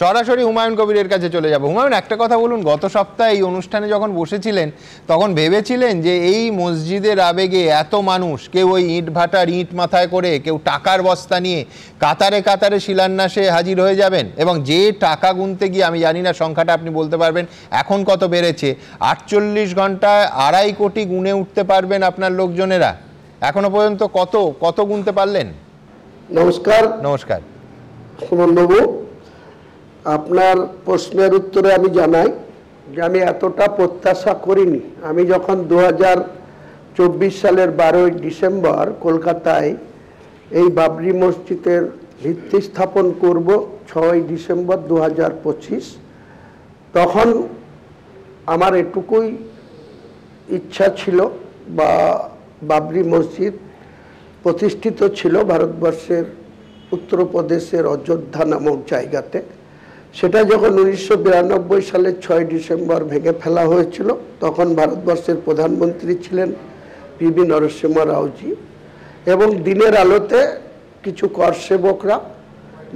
সরাসরি হুমায়ুন কবিরের কাছে চলে যাব। হুমায়ুন, একটা কথা বলুন, গত সপ্তাহে এই অনুষ্ঠানে যখন বসেছিলেন তখন ভেবেছিলেন যে এই মসজিদের আবেগে এত মানুষ, কেউ ওই ইট ভাটার ইট মাথায় করে, কেউ টাকার বস্তা নিয়ে কাতারে কাতারে শিলান্যাসে হাজির হয়ে যাবেন, এবং যে টাকা গুনতে গিয়ে, আমি জানি না সংখ্যাটা আপনি বলতে পারবেন এখন কত বেড়েছে, 48 ঘন্টায় 2.5 কোটি গুনে উঠতে পারবেন আপনার লোকজনেরা? এখনো পর্যন্ত কত কত গুনতে পারলেন? নমস্কার। নমস্কার সুমনবাবু, আপনার প্রশ্নের উত্তরে আমি জানাই যে আমি এতটা প্রত্যাশা করিনি। আমি যখন 2024 সালের 12ই ডিসেম্বর কলকাতায় এই বাবরি মসজিদের ভিত্তি স্থাপন করব, 6ই ডিসেম্বর 2025, তখন আমার এটুকুই ইচ্ছা ছিল, বা বাবরি মসজিদ প্রতিষ্ঠিত ছিল ভারতবর্ষের উত্তরপ্রদেশের অযোধ্যা নামক জায়গাতে। সেটা যখন 1992 সালের 6 ডিসেম্বর ভেঙে ফেলা হয়েছিল, তখন ভারতবর্ষের প্রধানমন্ত্রী ছিলেন পিভি নরসিংহ রাওজি, এবং দিনের আলোতে কিছু কর সেবকরা,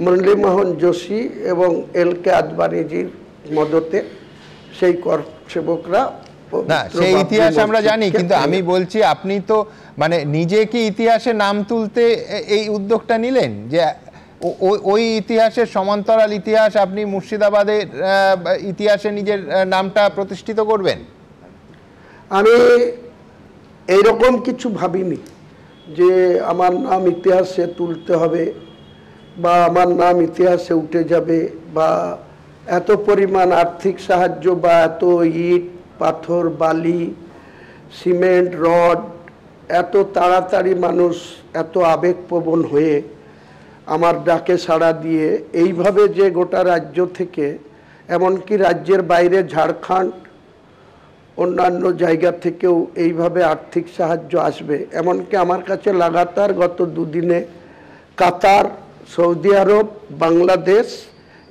মুরলীমোহন যোশী এবং এল.কে. আদবানিজির মদতে সেই কর সেবকরা, না সেই ইতিহাস আমরা জানি, কিন্তু আমি বলছি আপনি তো মানে নিজে কি ইতিহাসে নাম তুলতে এই উদ্যোগটা নিলেন, যে ওই ইতিহাসের সমান্তরাল ইতিহাস আপনি মুর্শিদাবাদের ইতিহাসে নিজের নামটা প্রতিষ্ঠিত করবেন? আমি এইরকম কিছু ভাবিনি যে আমার নাম ইতিহাসে তুলতে হবে, বা আমার নাম ইতিহাসে উঠে যাবে, বা এত পরিমাণ আর্থিক সাহায্য, বা এত ইট পাথর বালি সিমেন্ট রড, এত তাড়াতাড়ি মানুষ এত আবেগপ্রবণ হয়ে আমার ডাকে সাড়া দিয়ে এইভাবে যে গোটা রাজ্য থেকে, এমনকি রাজ্যের বাইরে ঝাড়খণ্ড অন্যান্য জায়গা থেকেও এইভাবে আর্থিক সাহায্য আসবে, এমনকি আমার কাছে লাগাতার গত দুদিনে কাতার, সৌদি আরব, বাংলাদেশ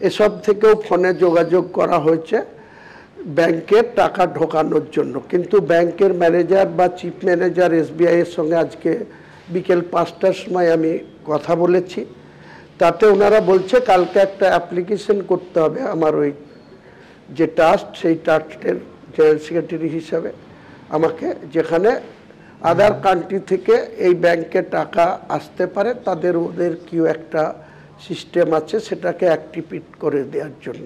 এসব থেকেও ফোনে যোগাযোগ করা হয়েছে ব্যাংকের টাকা ঢোকানোর জন্য। কিন্তু ব্যাংকের ম্যানেজার বা চিফ ম্যানেজার এসবিআইয়ের সঙ্গে আজকে বিকেল 5টার সময় আমি কথা বলেছি, তাতে ওনারা বলছে কালকে একটা অ্যাপ্লিকেশন করতে হবে আমার ওই যে ট্রাস্ট, সেই ট্রাস্টের জেনারেল সেক্রেটারি হিসাবে আমাকে, যেখানে আদার কান্ট্রি থেকে এই ব্যাংকে টাকা আসতে পারে, ওদের কিউ একটা সিস্টেম আছে, সেটাকে অ্যাক্টিভেট করে দেওয়ার জন্য।